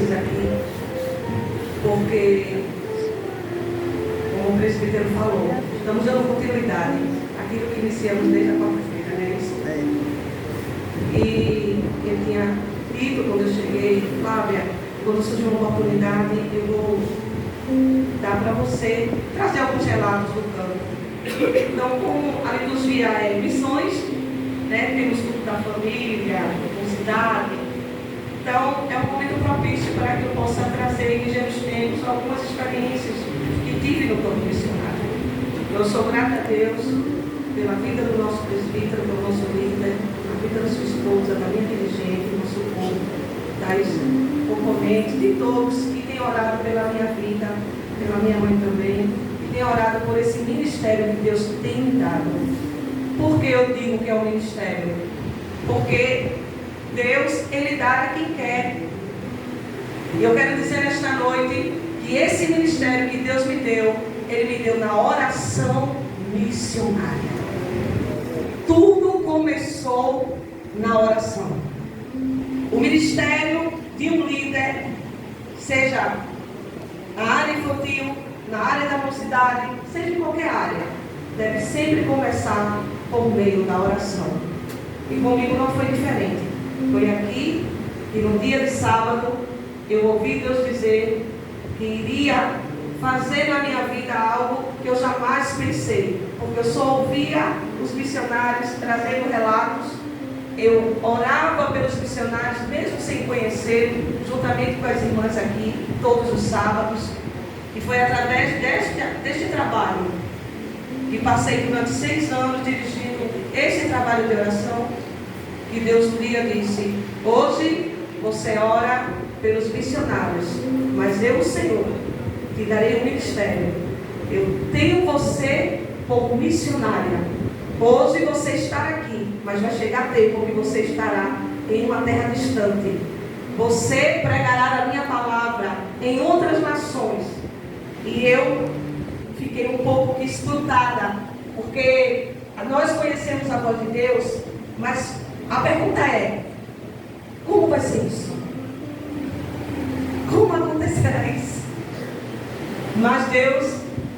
vocês aqui, porque, como o presbítero falou, estamos dando continuidade àquilo que iniciamos desde a quarta-feira, né? E eu tinha dito quando eu cheguei, Flávia, quando surgiu uma oportunidade, eu vou dar para você trazer alguns relatos do campo. Então, como a liturgia é missões, né? Temos culto da família, da cidade. Então, é um momento propício para que eu possa trazer em ligeiros tempos algumas experiências que tive no campo missionário. Eu sou grata a Deus pela vida do nosso presbítero, do nosso líder, a vida da sua esposa, da minha dirigente, do nosso povo, das componentes, de todos que têm orado pela minha vida, pela minha mãe também, que têm orado por esse ministério que Deus tem me dado. Por que eu digo que é um ministério? Porque Deus, Ele dá a quem quer. E eu quero dizer nesta noite que esse ministério que Deus me deu, Ele me deu na oração missionária. Tudo começou na oração. O ministério de um líder, seja na área infantil, na área da mocidade, seja em qualquer área, deve sempre começar por meio da oração. E comigo não foi diferente. Foi aqui e no dia de sábado eu ouvi Deus dizer que iria fazer na minha vida algo que eu jamais pensei, porque eu só ouvia os missionários trazendo relatos. Eu orava pelos missionários mesmo sem conhecer, juntamente com as irmãs aqui, todos os sábados. E foi através deste trabalho que passei durante 6 anos dirigindo esse trabalho de oração, que Deus um dia disse: hoje você ora pelos missionários, mas eu, o Senhor, te darei um ministério. Eu tenho você como missionária. Hoje você está aqui, mas vai chegar tempo que você estará em uma terra distante. Você pregará a minha palavra em outras nações. E eu fiquei um pouco espantada, porque nós conhecemos a voz de Deus, mas a pergunta é: como vai ser isso? Como acontecerá isso? Mas Deus,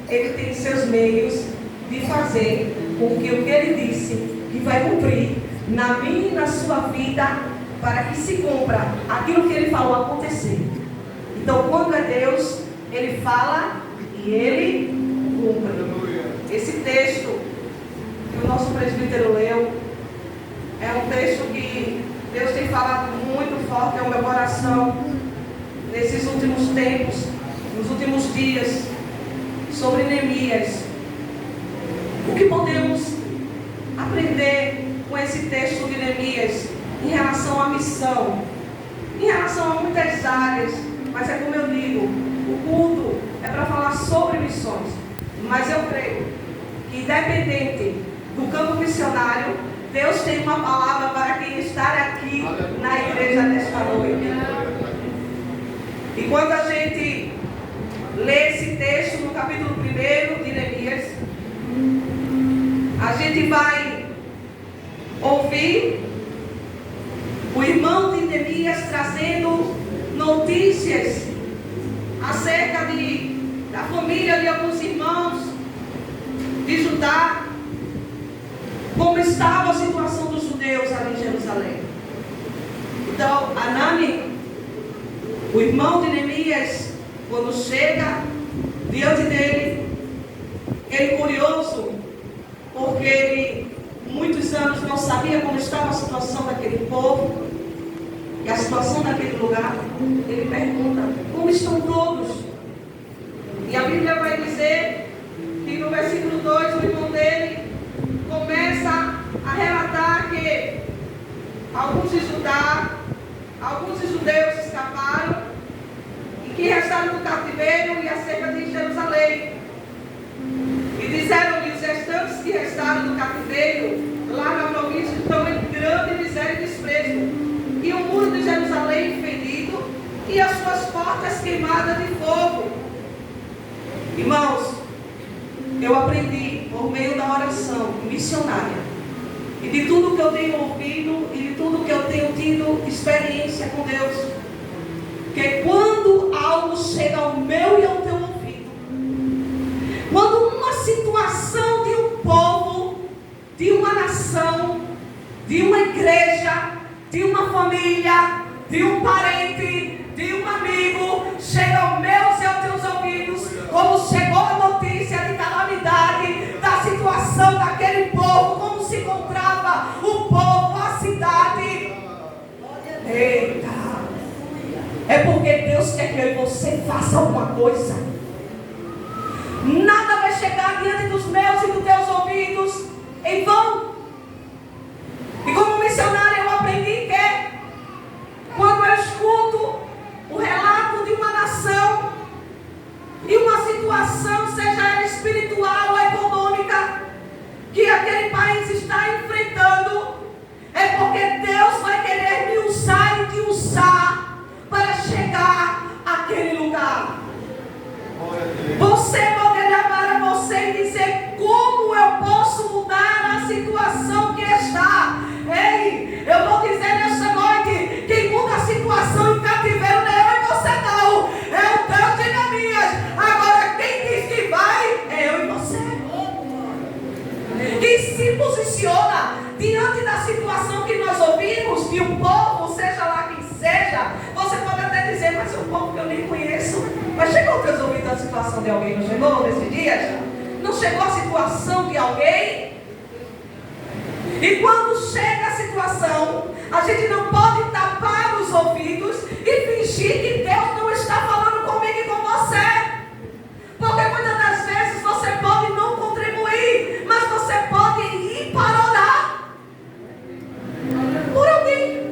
Ele tem seus meios de fazer com que o que Ele disse que vai cumprir na minha e na sua vida, para que se cumpra aquilo que Ele falou acontecer. Então, quando é Deus, Ele fala e Ele cumpre. Esse texto que o nosso presbítero leu é um texto que Deus tem falado muito forte ao meu coração nesses últimos tempos, nos últimos dias, sobre Neemias. O que podemos aprender com esse texto de Neemias em relação à missão, em relação a muitas áreas, mas é como eu digo, o culto é para falar sobre missões, mas eu creio que independente do campo missionário, Deus tem uma palavra para quem está aqui na igreja nesta noite. E quando a gente lê esse texto no capítulo 1 de Neemias, a gente vai ouvir o irmão de Neemias trazendo notícias acerca da família de alguns irmãos de Judá, como estava a situação dos judeus ali em Jerusalém. Então, Anani, o irmão de Neemias, quando chega diante dele, ele curioso, porque ele muitos anos não sabia como estava a situação daquele povo e a situação daquele lugar. Ele pergunta: como estão todos? E a Bíblia vai dizer que no versículo 2 o irmão dele começa a relatar que alguns de Judá, alguns de judeus escaparam e que restaram do cativeiro e acerca de Jerusalém. E disseram-lhe: os restantes que restaram do cativeiro lá na província estão em grande miséria e desprezo, e o muro de Jerusalém ferido e as suas portas queimadas de fogo. Irmãos, eu aprendi por meio da oração missionária e de tudo que eu tenho ouvido e de tudo que eu tenho tido experiência com Deus, que quando quando chega ao meu e ao teu ouvido. Quando uma situação de um povo, de uma nação, de uma igreja, de uma família, de um parente, de um amigo, chega aos meus e aos teus ouvidos, como chegou a notícia de calamidade, da situação daquele povo, como se encontrava o povo, a cidade. Eita! É porque Deus quer que eu e você faça alguma coisa. Nada vai chegar diante dos meus e dos teus ouvidos em vão. E como missionário eu aprendi que quando eu escuto o relato de uma nação e uma situação, seja ela espiritual ou econômica, que aquele país está enfrentando, é porque Deus vai querer me usar e te usar para chegar àquele lugar. Você pode olhar para você e dizer: como eu posso mudar a situação que está? Ei, eu vou dizer nesta noite: quem muda a situação em cativeiro não é eu e você, não. É o Deus de Neemias. Agora, quem diz que vai é eu e você. Quem se posiciona diante da situação que nós ouvimos, de um povo, seja lá quem seja. Você pode até dizer: mas é um povo que eu nem conheço. Mas chegou aos teus ouvidos a situação de alguém? Não chegou nesses dias? Não chegou a situação de alguém? E quando chega a situação, a gente não pode tapar os ouvidos e fingir que Deus não está falando comigo e com você. Porque muitas das vezes você pode não contribuir, mas você pode ir para orar por alguém.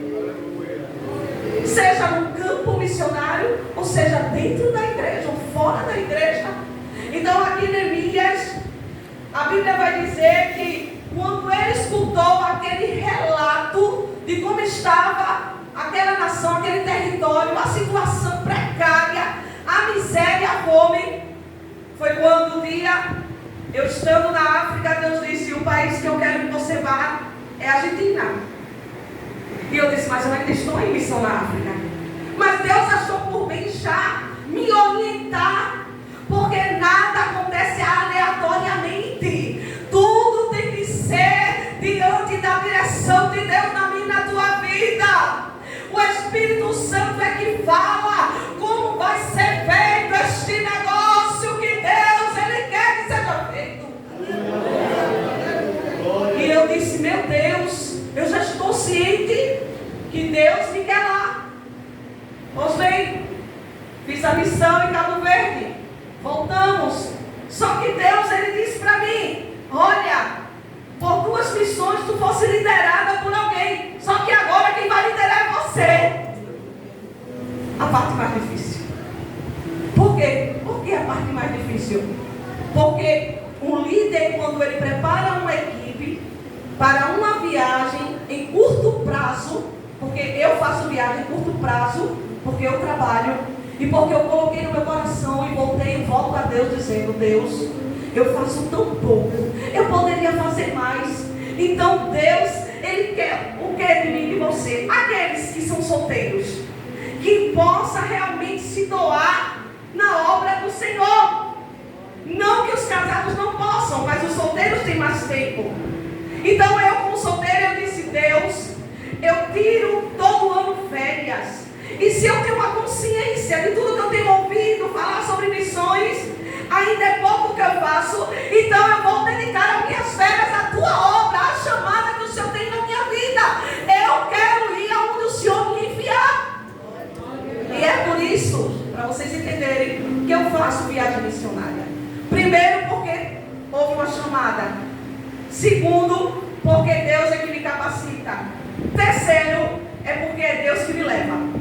Seja no campo missionário, ou seja dentro da igreja, ou fora da igreja. Então aqui em Neemias, a Bíblia vai dizer que quando ele escutou aquele relato de como estava aquela nação, aquele território, a situação precária, a miséria, a fome, foi quando um dia, eu estando na África, Deus disse: o país que eu quero que você vá é a Argentina. E eu disse: mas eu ainda estou em missão na África. Mas Deus achou por bem já me orientar, porque nada acontece aleatoriamente. Tudo tem que ser diante da direção de Deus na minha e na tua vida. O Espírito Santo é que fala como vai ser feito este negócio que Deus Ele quer que seja feito. E eu disse: meu Deus, eu já estou ciente que Deus me quer lá. Pois bem, fiz a missão em Cabo Verde, voltamos. Só que Deus, Ele disse para mim: olha, por 2 missões tu fosse liderada por alguém, só que agora quem vai liderar é você. A parte mais difícil. Por quê? Por que a parte mais difícil? Porque um líder, quando ele prepara uma equipe para uma viagem em curto prazo, porque eu faço viagem em curto prazo, porque eu trabalho e porque eu coloquei no meu coração e voltei e volto a Deus dizendo: Deus, eu faço tão pouco, eu poderia fazer mais. Então Deus, Ele quer o que de mim e de você? Aqueles que são solteiros, que possa realmente se doar na obra do Senhor. Não que os casados não possam, mas os solteiros têm mais tempo. Então eu, como solteira, eu disse: Deus, eu tiro todo ano férias. E se eu tenho uma consciência de tudo que eu tenho ouvido falar sobre missões, ainda é pouco que eu faço, então eu vou dedicar as minhas férias à tua obra, à chamada que o Senhor tem na minha vida. Eu quero ir aonde o Senhor me enviar. E é por isso, para vocês entenderem, que eu faço viagem missionária. Primeiro, porque houve uma chamada. Segundo, porque Deus é que me capacita. Terceiro, é porque é Deus que me leva.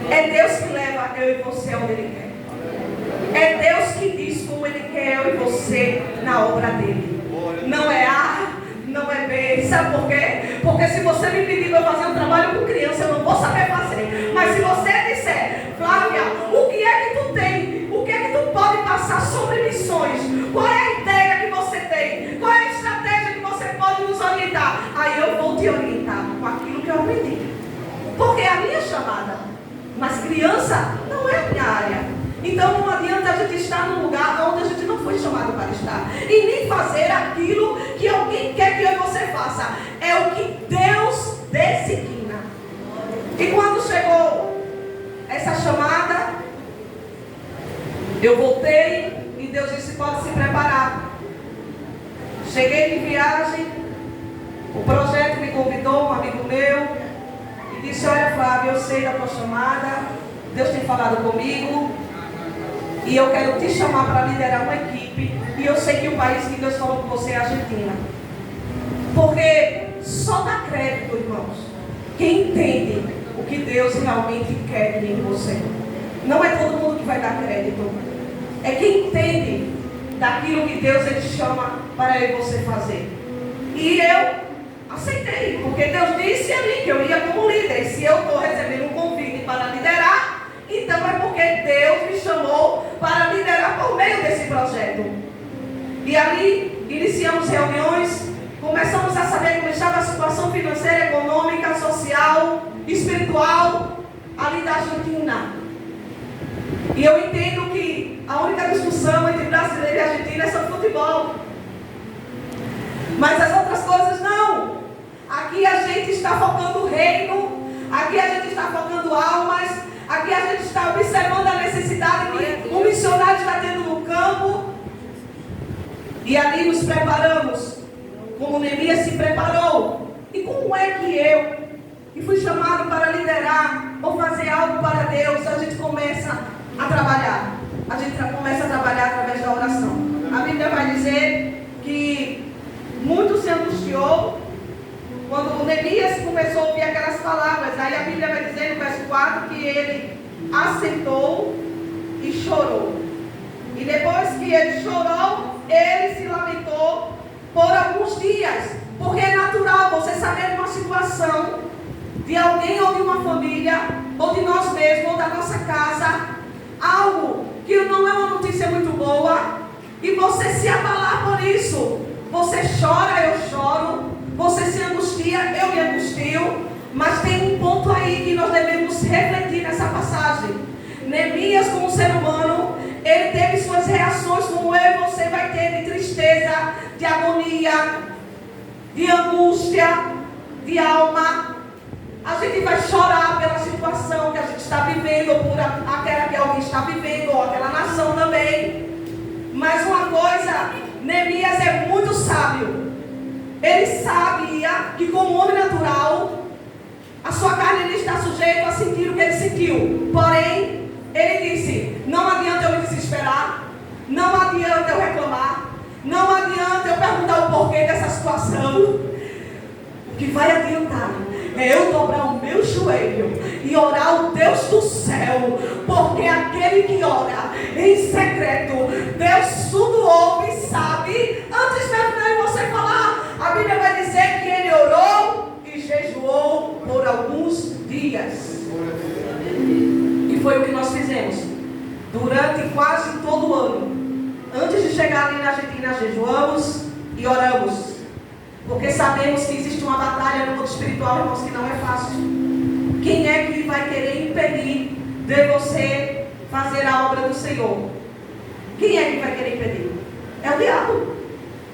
É Deus que leva eu e você onde Ele quer. É Deus que diz como Ele quer eu e você na obra dEle. Não é A, não é B. Sabe por quê? Porque se você me pedir para fazer um trabalho com criança, eu não vou saber fazer. Mas se você disser: Flávia, o que é que tu tem? O que é que tu pode passar sobre missões? Qual é a ideia que você tem? Qual é a estratégia que você pode nos orientar? Aí eu vou te orientar com aquilo que eu aprendi. Porque é a minha chamada. Mas criança não não é a minha área. Então não adianta a gente estar num lugar onde a gente não foi chamado para estar. E nem fazer aquilo que alguém quer que eu e você faça. É o que Deus designa. E quando chegou essa chamada, eu voltei e Deus disse: pode se preparar. Cheguei de viagem, o projeto me convidou, um amigo meu, e disse: olha, Flávio, eu sei da tua chamada, Deus tem falado comigo, e eu quero te chamar para liderar uma equipe, e eu sei que o país que Deus falou com você é a Argentina. Porque só dá crédito, irmãos, quem entende o que Deus realmente quer em você. Não é todo mundo que vai dar crédito, é quem entende daquilo que Deus ele chama para eu e você fazer. E eu aceitei, porque Deus disse a mim que eu ia como líder. E se eu estou recebendo um convite para liderar, então é porque Deus me chamou para liderar por meio desse projeto. E ali iniciamos reuniões, começamos a saber como estava a situação financeira, econômica, social, espiritual ali da Argentina. E eu entendo que a única discussão entre brasileiro e argentino é sobre futebol. Mas as outras coisas não. Aqui a gente está focando o reino, aqui a gente está focando almas, aqui a gente está observando a necessidade que o missionário está tendo no campo. E ali nos preparamos, como Neemias se preparou. E como é que eu, que fui chamado para liderar ou fazer algo para Deus, a gente começa a trabalhar? A gente começa a trabalhar através da oração. A Bíblia vai dizer que muito se angustiou quando Neemias começou a ouvir aquelas palavras. Aí a Bíblia vai dizer no verso 4 que ele assentou e chorou. E depois que ele chorou, ele se lamentou por alguns dias. Porque é natural você saber de uma situação de alguém ou de uma família, ou de nós mesmos, ou da nossa casa, algo que não é uma notícia muito boa, e você se abalar por isso. Você chora, eu choro. Você se angustia, eu me angustio. Mas tem um ponto aí que nós devemos refletir nessa passagem. Neemias, como ser humano, ele teve suas reações como eu e você vai ter, de tristeza, de agonia, de angústia, de alma. A gente vai chorar pela situação que a gente está vivendo, ou por aquela que alguém está vivendo, ou aquela nação também. Mas uma coisa, Neemias é muito sábio. Ele sabia que, como homem natural, a sua carne ele está sujeita a sentir o que ele sentiu. Porém, ele disse: não adianta eu me desesperar, não adianta eu reclamar, não adianta eu perguntar o porquê dessa situação. O que vai adiantar é eu dobrar o meu joelho e orar ao Deus do céu, porque aquele que ora em secreto, Deus tudo ouve e sabe antes mesmo de você falar. A Bíblia vai dizer que ele orou e jejuou por alguns dias. E foi o que nós fizemos durante quase todo o ano. Antes de chegar ali na Argentina, jejuamos e oramos, porque sabemos que existe uma batalha no mundo espiritual, irmãos, que não é fácil. Quem é que vai querer impedir de você fazer a obra do Senhor? Quem é que vai querer impedir? É o diabo.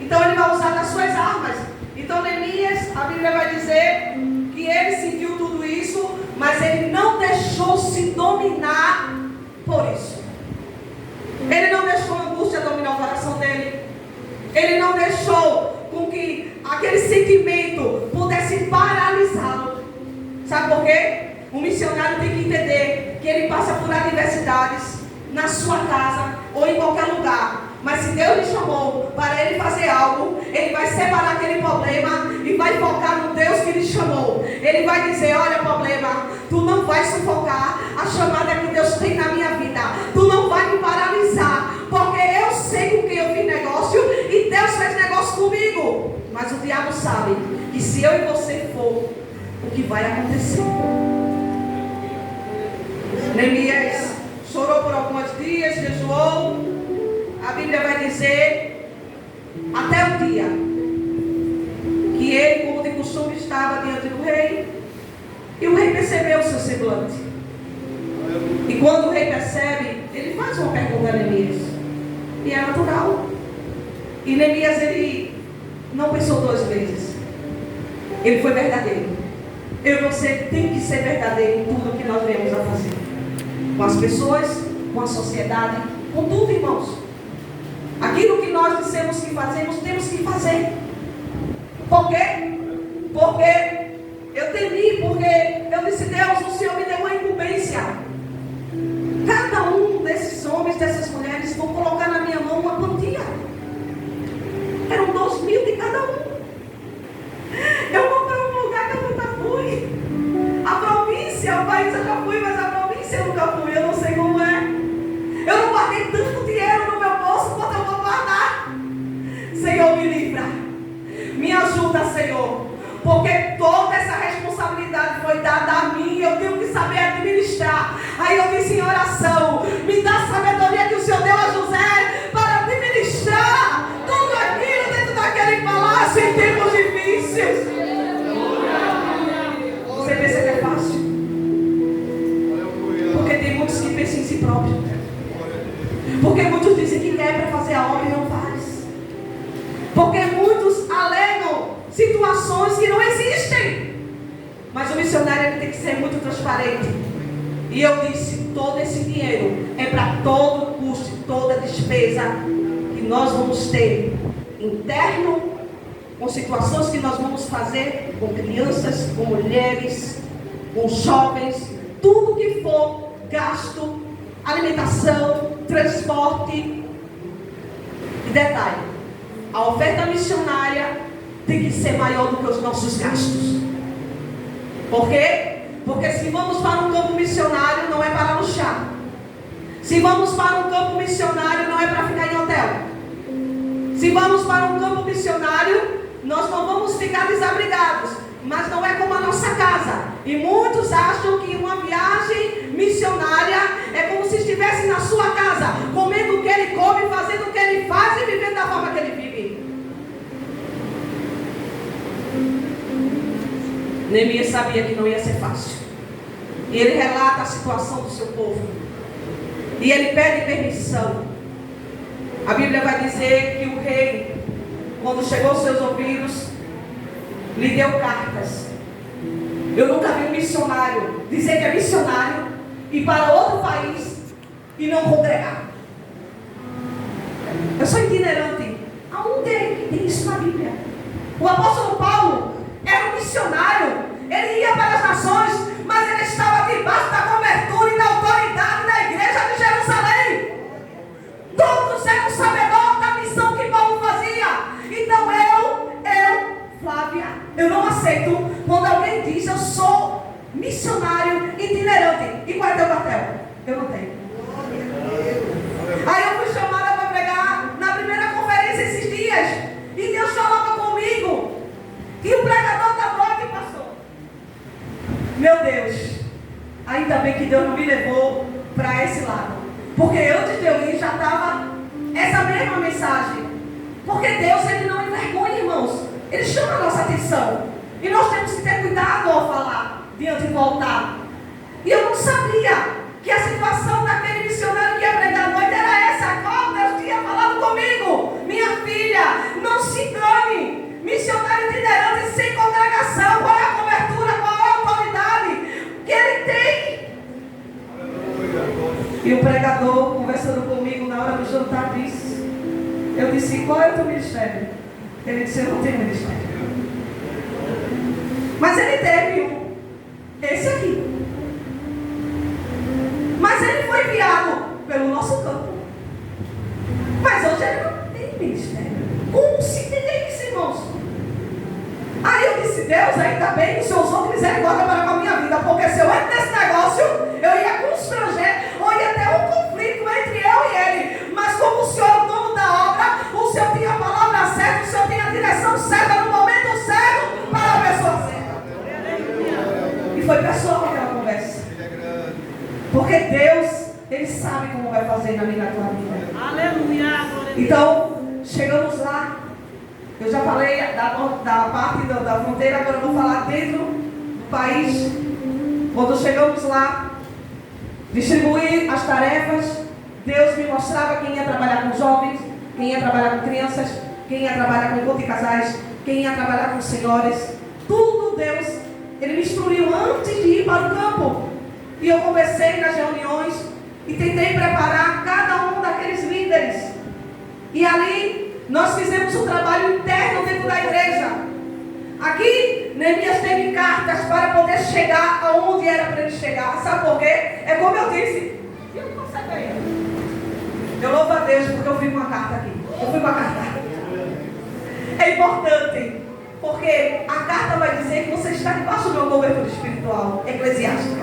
Então ele vai usar das suas armas. Então Neemias, a Bíblia vai dizer que ele sentiu tudo isso, mas ele não deixou se dominar por isso. Ele não deixou a angústia dominar o coração dele. Ele não deixou com que aquele sentimento pudesse paralisá-lo. Sabe por quê? O missionário tem que entender que ele passa por adversidades na sua casa ou em qualquer lugar. Mas se Deus lhe chamou para ele fazer algo, ele vai separar aquele problema e vai focar no Deus que lhe chamou. Ele vai dizer: olha, problema, tu não vai sufocar a chamada que Deus tem na minha vida. Tu não vai me paralisar, porque eu sei com quem eu fiz negócio e Deus fez negócio comigo. Mas o diabo sabe que se eu e você for, o que vai acontecer? Neemias chorou por alguns dias, jejuou. A Bíblia vai dizer, até o dia que ele, como de costume, estava diante do rei, e o rei percebeu o seu semblante. E quando o rei percebe, ele faz uma pergunta a Neemias. E é natural. E Neemias, ele não pensou 2 vezes. Ele foi verdadeiro. Eu e você tem que ser verdadeiro em tudo que nós viemos a fazer. Com as pessoas, com a sociedade, com tudo, irmãos. Aquilo que nós dissemos que fazemos, temos que fazer. Por quê? Porque eu temi, porque eu disse, Deus, o Senhor me deu uma incumbência. Cada um desses homens, dessas mulheres, vão colocar na minha mão uma quantia. Eram 2.000 de cada um. Eu vou para um lugar que eu nunca fui. A província, o país eu já fui, mas a província eu nunca fui, eu não sei como é. Eu não guardei tanto dinheiro no meu bolso quanto eu vou guardar. Senhor, me livra. Me ajuda, Senhor. Porque toda essa responsabilidade foi dada a mim. Eu tenho que saber administrar. Aí eu disse em oração: me dá a sabedoria que o Senhor deu a José para administrar tudo aquilo dentro daquele palácio em tempos difíceis. Você pensa que é fácil? Porque tem muitos que pensam em si próprio. Porque muitos dizem que quer para fazer a obra e não faz. Porque muitos alegam situações que não existem. Mas o missionário ele tem que ser muito transparente. E eu disse, todo esse dinheiro é para todo custo, toda despesa que nós vamos ter interno, com situações que nós vamos fazer com crianças, com mulheres, com jovens, tudo que for gasto, alimentação, transporte. E detalhe, a oferta missionária tem que ser maior do que os nossos gastos. Por quê? Porque se vamos para um campo missionário, não é para luxar. Se vamos para um campo missionário, não é para ficar em hotel. Se vamos para um campo missionário, nós não vamos ficar desabrigados. Mas não é como a nossa casa. E muitos acham que uma viagem missionária é como se estivesse na sua casa, comendo o que ele come, fazendo o que ele faz e vivendo da forma que ele vive. Neemias sabia que não ia ser fácil. E ele relata a situação do seu povo. E ele pede permissão. A Bíblia vai dizer que o rei, quando chegou aos seus ouvidos, lhe deu cartas. Eu nunca vi um missionário dizer que é missionário ir para outro país e não congregar. Eu sou itinerante. Aonde é que tem isso na Bíblia? O apóstolo Paulo era um missionário. Ele ia para as nações, mas ele estava debaixo da cobertura e da autoridade da igreja de Jerusalém. Todos eram sabedores da missão que Paulo fazia. Então Flávia, eu não aceito quando alguém diz eu sou missionário itinerante. E qual é teu papel? Eu não tenho. Aí eu fui chamada para pregar na primeira conferência esses dias. E Deus falava comigo. E o pregador da noite passou. Meu Deus, ainda bem que Deus não me levou para esse lado. Porque antes de eu ir já estava essa mesma mensagem. Porque Deus, ele não envergonha, irmãos. Ele chama a nossa atenção. E nós temos que ter cuidado ao falar diante do altar. E eu não sabia que a situação daquele missionário que ia pregar à noite era essa. Qual Deus tinha falado comigo? Minha filha, não se engane. Missionário itinerante sem congregação. Qual é a cobertura? Qual é a autoridade que ele tem? E o pregador, conversando comigo na hora do jantar, disse: eu disse, qual é o teu ministério? Ele disse, eu não tenho ministério. Mas ele teve um. Esse aqui. Mas ele foi enviado pelo nosso campo. Mas hoje ele não tem ministério. Como se entender isso, irmãos? Aí eu disse, Deus, ainda bem que o Senhor usou de misericórdia para com a minha vida. Porque se eu entro nesse negócio, eu ia constranger, ou ia ter um conflito entre eu e ele. Mas como o Senhor é o dono da obra, o Senhor tinha a palavra certa, o Senhor tinha a direção certa no momento certo para a pessoa certa. E foi pessoal aquela conversa. Porque Deus, Ele sabe como vai fazer na minha e na tua vida. Aleluia. Então, chegamos lá. Eu já falei da parte da fronteira, agora eu vou falar dentro do país. Quando chegamos lá, distribuir as tarefas. Deus me mostrava quem ia trabalhar com jovens, quem ia trabalhar com crianças, quem ia trabalhar com encontro de casais, quem ia trabalhar com senhores. Tudo Deus, Ele me instruiu antes de ir para o campo. E eu conversei nas reuniões e tentei preparar cada um daqueles líderes. E ali nós fizemos um trabalho interno dentro da igreja. Aqui, Neemias teve cartas para poder chegar aonde era para ele chegar. Sabe por quê? É como eu disse. Eu não consegui. Eu louvo a Deus porque eu fui com uma carta aqui. Eu fui com a carta. É importante, porque a carta vai dizer que você está debaixo de uma cobertura espiritual, eclesiástica.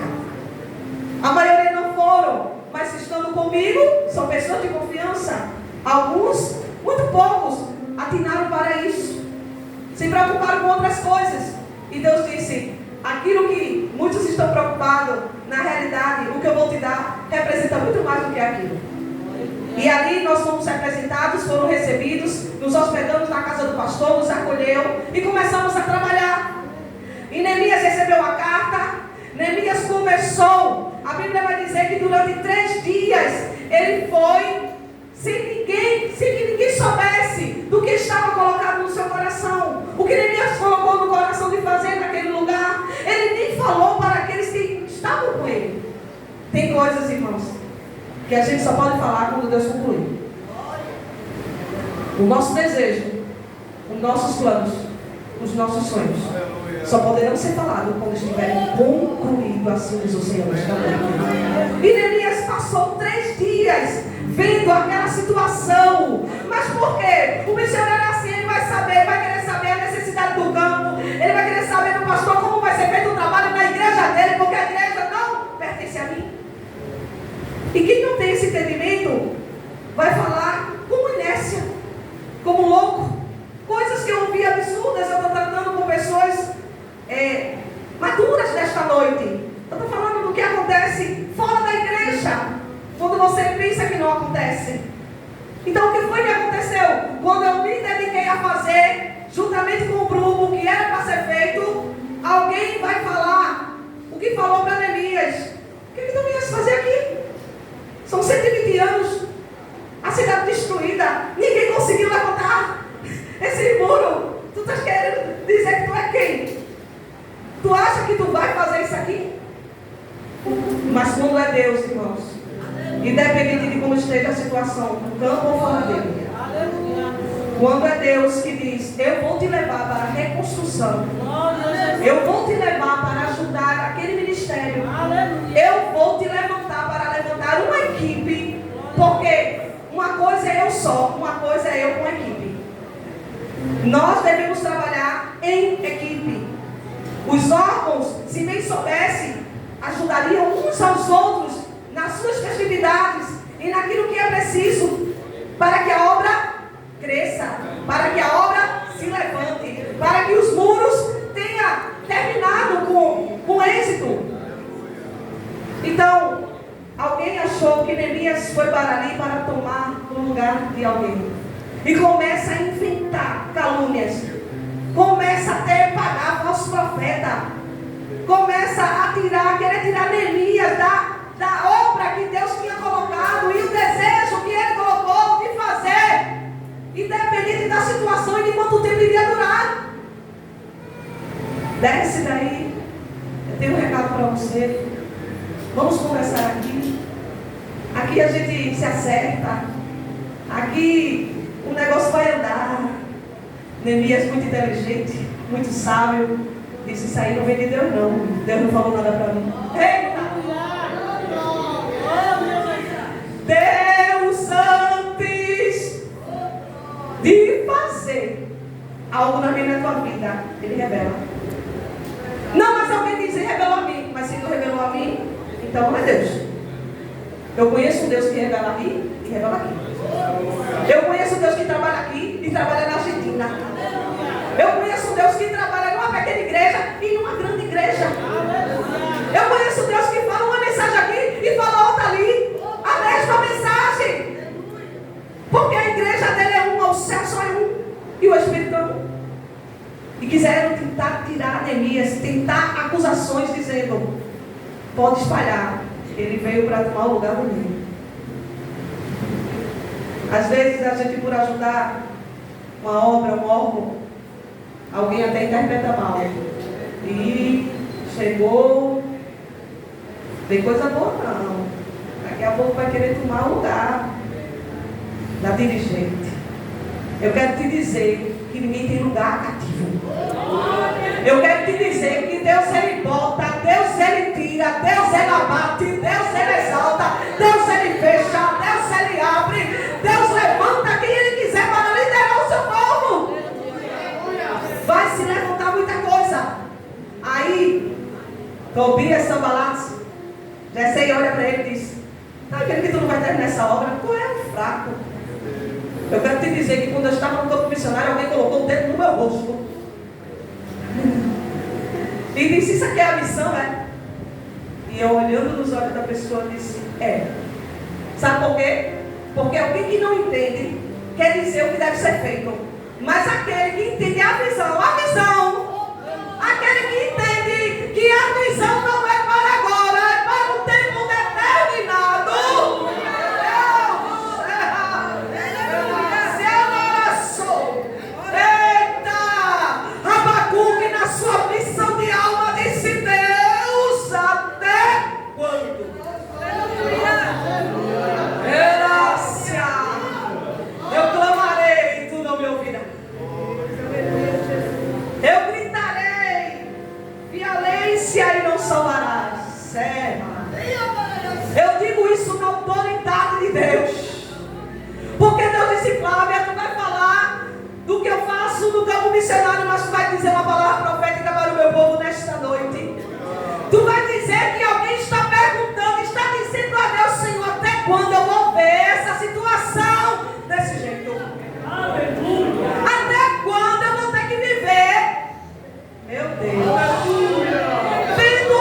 A maioria não foram, mas estando comigo, são pessoas de confiança. Alguns, muito poucos, atinaram para isso. Se preocuparam com outras coisas. E Deus disse, aquilo que muitos estão preocupados, na realidade, o que eu vou te dar, representa muito mais do que aquilo. E ali nós fomos representados, foram recebidos, nos hospedamos na casa do pastor, nos acolheu e começamos a trabalhar. E Neemias recebeu a carta, Neemias começou. A Bíblia vai dizer que durante 3 dias ele foi sem que ninguém soubesse do que estava colocado no seu coração. O que Neemias colocou no coração de fazer naquele lugar, ele nem falou para aqueles que estavam com ele. Tem coisas, irmãos, que a gente só pode falar quando Deus concluir. O nosso desejo, os nossos planos, os nossos sonhos só poderão ser falados quando estiverem concluídos, assim diz o Senhor. E Neemias passou 3 dias vendo aquela situação. Mas por quê? O missionário assim, ele vai saber, vai querer saber a necessidade do campo, ele vai querer saber do pastor como vai ser feito o trabalho na igreja dele, porque a igreja não pertence a mim. E quem não tem esse entendimento vai falar como inércia, como louco. Coisas que eu ouvi absurdas. Eu estou tratando com pessoas maduras nesta noite. Eu estou falando do que acontece fora da igreja, quando você pensa que não acontece. Então o que foi que aconteceu? Quando eu me dediquei a fazer, juntamente com o Bruno, o que era para ser feito, alguém vai falar o que falou para Neemias. O que tu vinhas fazer aqui? São 120 anos, a cidade destruída, ninguém conseguiu levantar esse muro. Tu estás querendo dizer que tu é quem? Tu acha que tu vai fazer isso aqui? Mas quando é Deus, irmãos, independente de como esteja a situação, no campo ou fora dele, quando é Deus que diz, eu vou te levar para a reconstrução, eu vou te levar para ajudar aquele ministério, eu vou te levantar para levantar uma equipe, porque uma coisa é eu só, uma coisa é eu com a equipe. Nós devemos trabalhar em equipe. Os órgãos, se bem soubessem, ajudariam uns aos outros nas suas festividades e naquilo que é preciso para que a obra cresça, para que a obra se levante, para que os muros tenham terminado com êxito. Então, alguém achou que Neemias foi para ali para tomar o lugar de alguém e começa a inventar calúnias, começa até pagar falso profeta, começa a querer tirar Neemias da obra que Deus tinha colocado e o desejo que ele colocou de fazer, independente da situação e de quanto tempo iria durar. Desce daí, eu tenho um recado para você. Vamos conversar aqui. Aqui a gente se acerta. Aqui o negócio vai andar. Neemias muito inteligente, muito sábio, disse, isso aí não vem de Deus não. Deus não falou nada para mim. Eita! Deus, antes de fazer algo na tua vida, Ele revela. Não, mas alguém diz, Ele revelou a mim. Mas se Ele não revelou a mim, então não é Deus. Eu conheço um Deus que revela aqui e revela aqui. Eu conheço um Deus que trabalha aqui e trabalha na Argentina. Eu conheço um Deus que trabalha numa pequena igreja e numa grande igreja. Eu conheço um Deus que fala uma mensagem aqui e fala outra ali. A mesma mensagem. Porque a igreja dele é uma, o céu só é um. E o Espírito é um. E quiseram tentar tirar Neemias, tentar acusações dizendo, pode espalhar. Ele veio para tomar o lugar do meio. Às vezes a gente, por ajudar uma obra, um órgão, alguém até interpreta mal. E chegou, tem coisa boa não. Daqui a pouco vai querer tomar o lugar da dirigente. Eu quero te dizer que ninguém tem lugar cativo. Eu quero te dizer que Deus ele bota, Deus ele tira, Deus ele abate, Deus ele exalta, Deus ele fecha, Deus ele abre, Deus levanta quem ele quiser para liderar o seu povo. Vai se levantar muita coisa. Aí, Tobias Sanbalate, Jessé olha para ele e diz: tá vendo que tu não vai terminar essa obra? Tu é um fraco. Eu quero te dizer que quando eu estava no campo missionário, alguém colocou o dedo no meu rosto e disse: isso aqui é a missão, é? E eu, olhando nos olhos da pessoa, disse: é. Sabe por quê? Porque alguém que não entende quer dizer o que deve ser feito. Mas aquele que entende a visão, aquele que entende que a visão não é para agora, é para um tempo determinado. Eita! Abacuque, na sua missão de alma, disse: Deus, até quando? Eu clamarei e tu não me ouvirás. Eu gritarei, violência e não salvarás. Eu digo isso na autoridade de Deus. Porque Deus disse: Flávia, tu vai falar do que eu faço no campo missionário, mas tu vai dizer uma palavra profética para o meu povo nesta noite. Tu vai dizer que alguém está perguntando, está dizendo a Deus: Senhor, até quando eu vou ver essa situação desse jeito? Aleluia. Até quando eu vou ter que viver, meu Deus, vendo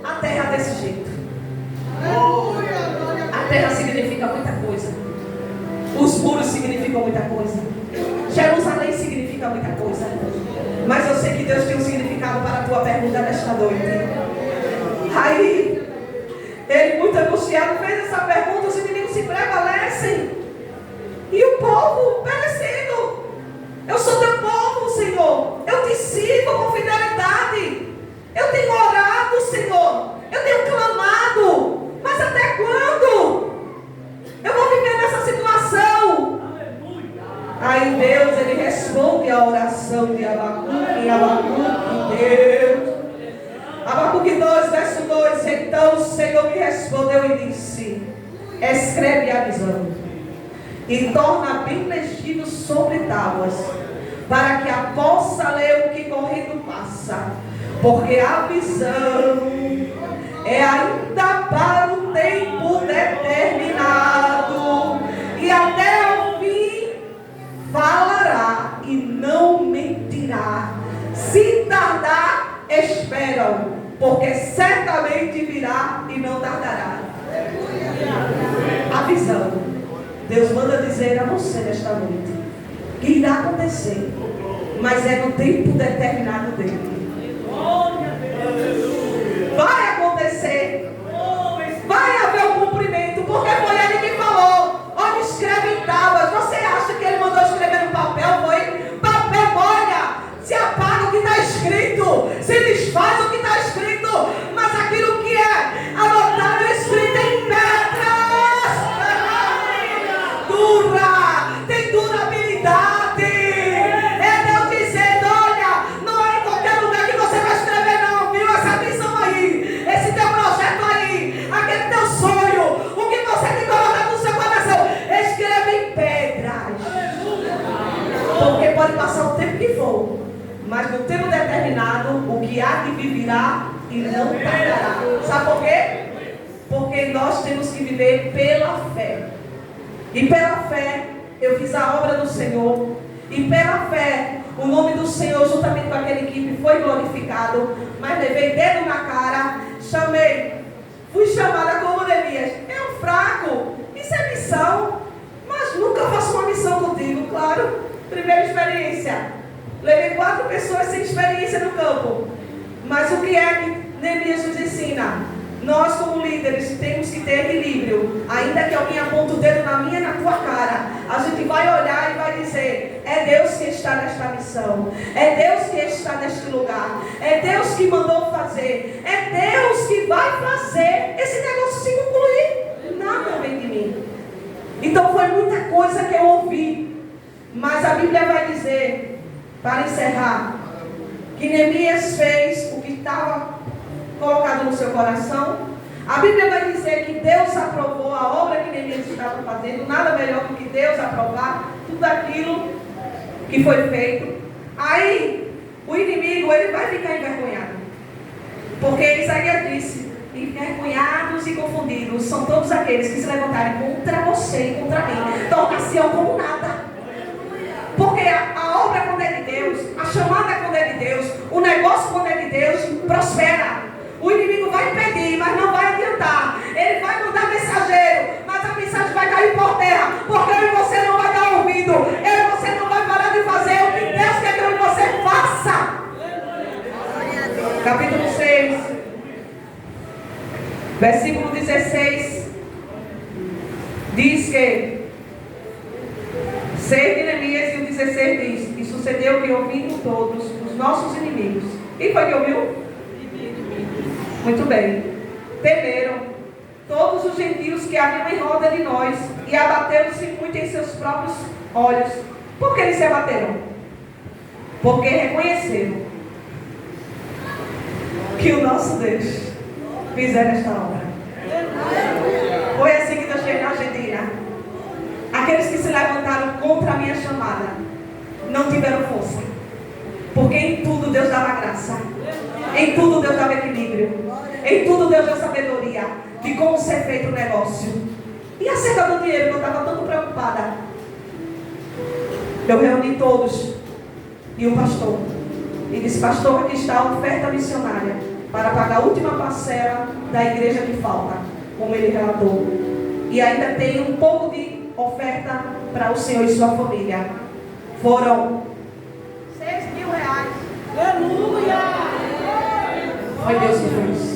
a terra desse jeito? A terra significa muita coisa. Os muros significam muita coisa. Jerusalém significa muita coisa. Mas eu sei que Deus tem um significado para a tua pergunta nesta noite. Aí, ele, muito angustiado, fez essa pergunta. Os inimigos se prevalecem e o povo perecendo. Eu sou teu povo, Senhor. Eu te sirvo com fidelidade. Eu tenho orado, Senhor. Eu tenho clamado. Mas até quando eu vou viver nessa situação? Aí Deus, ele responde a oração de Abacuque. Deus. Abacuque 2, verso 2. Então o Senhor me respondeu e disse: escreve a visão e torna bem legível sobre tábuas, para que a possa ler o que correndo passa. Porque a visão é ainda para o tempo determinado, e até o fim falará e não mentirá. Se tardar, esperam, porque certamente virá e não tardará. A visão, Deus manda dizer a você nesta noite que irá acontecer, mas é no tempo determinado dele. Vai acontecer, vai haver um cumprimento, porque foi ele que falou: olha, escreve em tábuas. Você acha que ele mandou escrever no papel? Foi papel, molha, se apaga o que está escrito, se desfaz o que está escrito, mas aquilo que é anotado e escrito em pedras dura, tem durabilidade. É Deus dizendo: olha, não é em qualquer lugar que você vai escrever, não, viu? Essa missão aí, esse teu projeto aí, aquele teu sonho, o que você tem colocado no seu coração, escreve em pedras. Porque pode passar o tempo que for, mas no tempo determinado, o que há de vir virá e não tardará. Sabe por quê? Porque nós temos que viver pela fé. E pela fé, eu fiz a obra do Senhor. E pela fé, o nome do Senhor, juntamente com aquela equipe, foi glorificado. Mas levei dedo na cara, chamei, fui chamada como Neemias. É um fraco, isso é missão. Mas nunca faço uma missão contigo, claro. Primeira experiência. Levei 4 pessoas sem experiência no campo. Mas o que é que Neemias nos ensina? Nós, como líderes, temos que ter equilíbrio. Ainda que alguém aponte o dedo na minha e na tua cara, a gente vai olhar e vai dizer: é Deus que está nesta missão, é Deus que está neste lugar, é Deus que mandou fazer, é Deus que vai fazer esse negócio se concluir. Nada vem de mim. Então foi muita coisa que eu ouvi, mas a Bíblia vai dizer, para encerrar, que Neemias fez o que estava colocado no seu coração. A Bíblia vai dizer que Deus aprovou a obra que Neemias estava fazendo. Nada melhor do que Deus aprovar tudo aquilo que foi feito. Aí o inimigo, ele vai ficar envergonhado, porque Isaías disse: envergonhados e confundidos são todos aqueles que se levantarem contra você e contra mim, tornar-se-ão como nada. Porque a obra, quando é de Deus, a chamada, quando é de Deus, o negócio, quando é de Deus, prospera. O inimigo vai impedir, mas não vai adiantar. Ele vai mandar mensageiro, mas a mensagem vai cair por terra, porque eu e você não vai dar ouvido. Eu e você não vai parar de fazer o que Deus quer que eu e você faça. Capítulo 6, versículo 16, diz que 6 de Neemias, e o 16 diz: e sucedeu que ouvindo todos os nossos inimigos. Quem foi que ouviu? Muito bem. Temeram todos os gentios que haviam em roda de nós, e abateram-se muito em seus próprios olhos. Por que eles se abateram? Porque reconheceram que o nosso Deus fizeram esta obra. Foi assim que Deus fez na Argentina. Aqueles que se levantaram contra a minha chamada não tiveram força, porque em tudo Deus dava graça, em tudo Deus dava equilíbrio, em tudo Deus deu sabedoria de como ser feito o negócio. E acerca do dinheiro, eu estava tão preocupada, eu reuni todos e o pastor, e disse: pastor, aqui está a oferta missionária para pagar a última parcela da igreja que falta, como ele relatou, e ainda tem um pouco de oferta para o senhor e sua família. Foram 6 mil reais. Aleluia! Foi Deus que fez.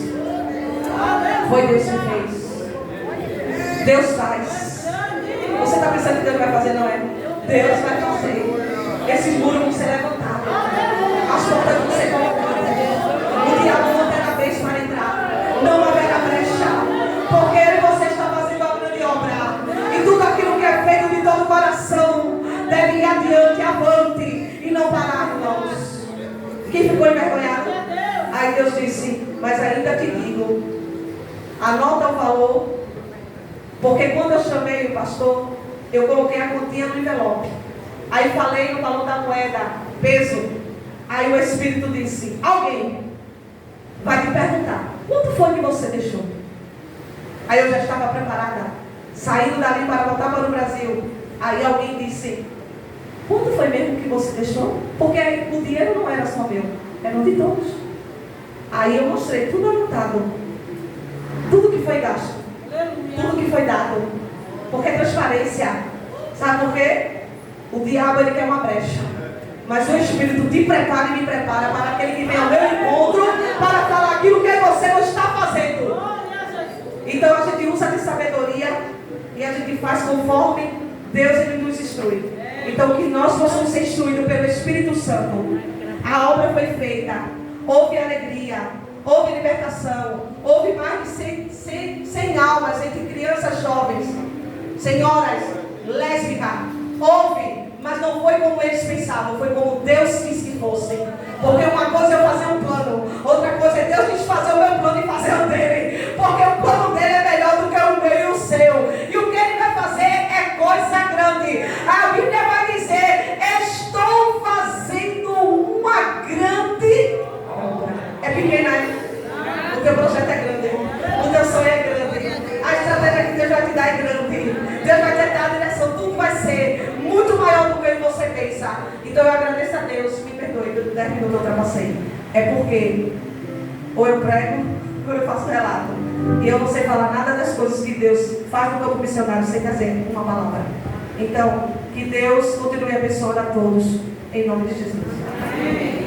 Foi Deus que fez. Deus faz. Você está pensando que Deus vai fazer? Não é? Deus vai fazer. Esses muros vão ser levantados, as portas vão ser colocadas, o diabo não terá vez para entrar, não haverá brecha, porque ele, você está fazendo a grande obra, e tudo aquilo que é feito de todo o coração deve ir adiante, avante, e não parar, irmãos. Quem ficou envergonhado? Aí Deus disse: mas ainda te digo, anota o valor, porque quando eu chamei o pastor, eu coloquei a continha no envelope, aí falei o valor da moeda, peso. Aí o Espírito disse: alguém vai te perguntar, quanto foi que você deixou? Aí eu já estava preparada, saindo dali para voltar para o Brasil. Aí alguém disse: quanto foi mesmo que você deixou? Porque o dinheiro não era só meu, era de todos. Aí eu mostrei tudo anotado, tudo que foi gasto, tudo que foi dado, porque é transparência. Sabe por quê? O diabo, ele quer uma brecha, mas o Espírito te prepara e me prepara para aquele que vem ao meu encontro para falar aquilo que você não está fazendo. Então a gente usa de sabedoria e a gente faz conforme Deus, ele nos instrui. Então que nós possamos ser instruídos pelo Espírito Santo. A obra foi feita, houve alegria, houve libertação, houve mais de 100 almas entre crianças jovens, senhoras, lésbicas. Houve, mas não foi como eles pensavam, foi como Deus quis que fosse. Porque uma coisa é eu fazer um plano, outra coisa é Deus desfazer o meu plano e fazer o dele. Porque o plano dele é melhor do que o meu e o seu. E o que ele vai fazer é coisa grande. A Bíblia vai dizer: estou fazendo uma grande obra. É pequena, o teu projeto é grande, o teu sonho é grande, a estratégia que Deus vai te dar é grande, Deus vai te dar a direção, tudo vai ser muito maior do que você pensa. Então eu agradeço a Deus, me perdoe, 10 minutos eu ultrapassei. É porque ou eu prego, ou eu faço relato, e eu não sei falar nada das coisas que Deus faz no campo missionário sem trazer uma palavra. Então, que Deus continue abençoando a todos, em nome de Jesus.